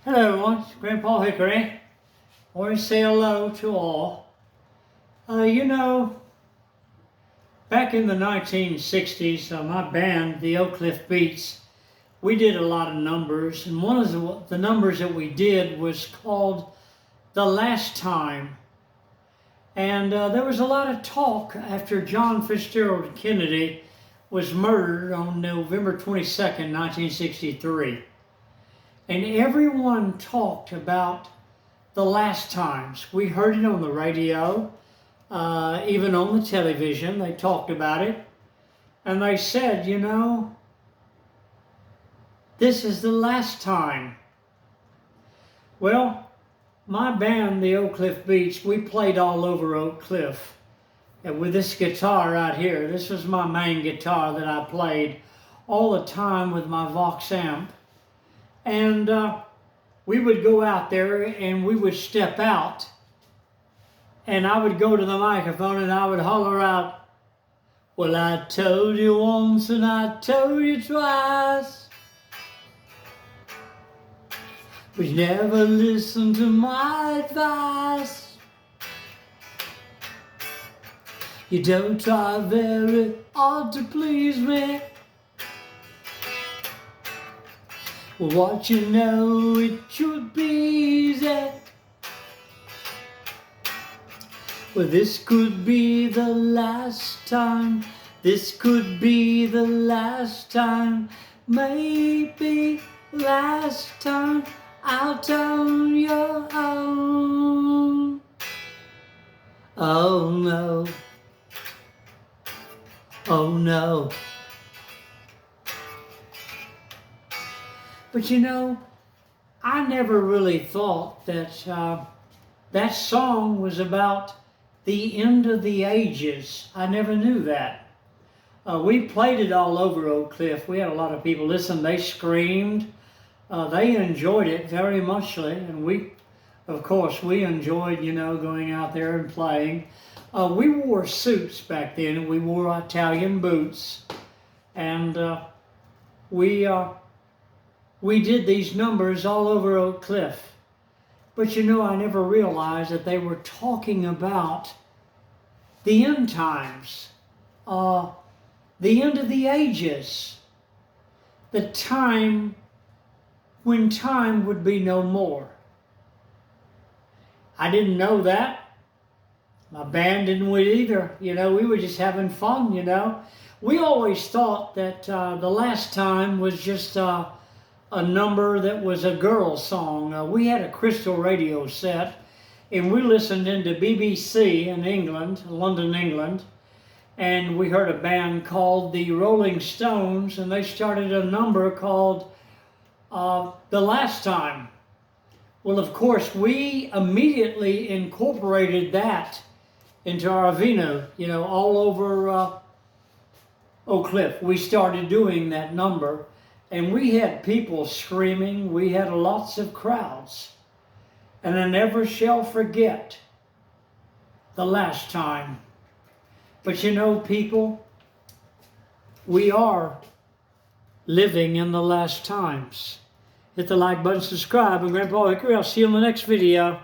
Hello everyone, it's Grandpa Hickory. I want to say hello to all. Back in the 1960s, my band, the Oak Cliff Beats, we did a lot of numbers, and one of the numbers that we did was called The Last Time. And there was a lot of talk after John Fitzgerald Kennedy was murdered on November 22nd, 1963. And everyone talked about the last times. We heard it on the radio, even on the television, they talked about it. And they said, this is the last time. Well, my band, the Oak Cliff Beats, we played all over Oak Cliff. And with this guitar right here, this was my main guitar that I played all the time with my Vox amp. And we would go out there and we would step out, and I would go to the microphone and I would holler out, well, I told you once and I told you twice, but you never listened to my advice. You don't try very hard to please me. Well, what you know, it should be easy. Well, this could be the last time. This could be the last time. Maybe last time out on your own. Oh no. Oh no. But I never really thought that that song was about the end of the ages. I never knew that. We played it all over Oak Cliff. We had a lot of people listen. They screamed. They enjoyed it very muchly. And we, of course, we enjoyed, going out there and playing. We wore suits back then, and we wore Italian boots. And we did these numbers all over Oak Cliff. But I never realized that they were talking about the end times, the end of the ages, the time when time would be no more. I didn't know that. My band didn't either. We were just having fun, We always thought that the last time was just a number that was a girl song. We had a crystal radio set, and we listened into BBC in England, London, England, and we heard a band called the Rolling Stones, and they started a number called The Last Time. Well, of course, we immediately incorporated that into our vino, all over Oak Cliff. We started doing that number. And we had people screaming. We had lots of crowds. And I never shall forget the last time. But people, we are living in the last times. Hit the like button, subscribe, and Grandpa Hickory, I'll see you in the next video.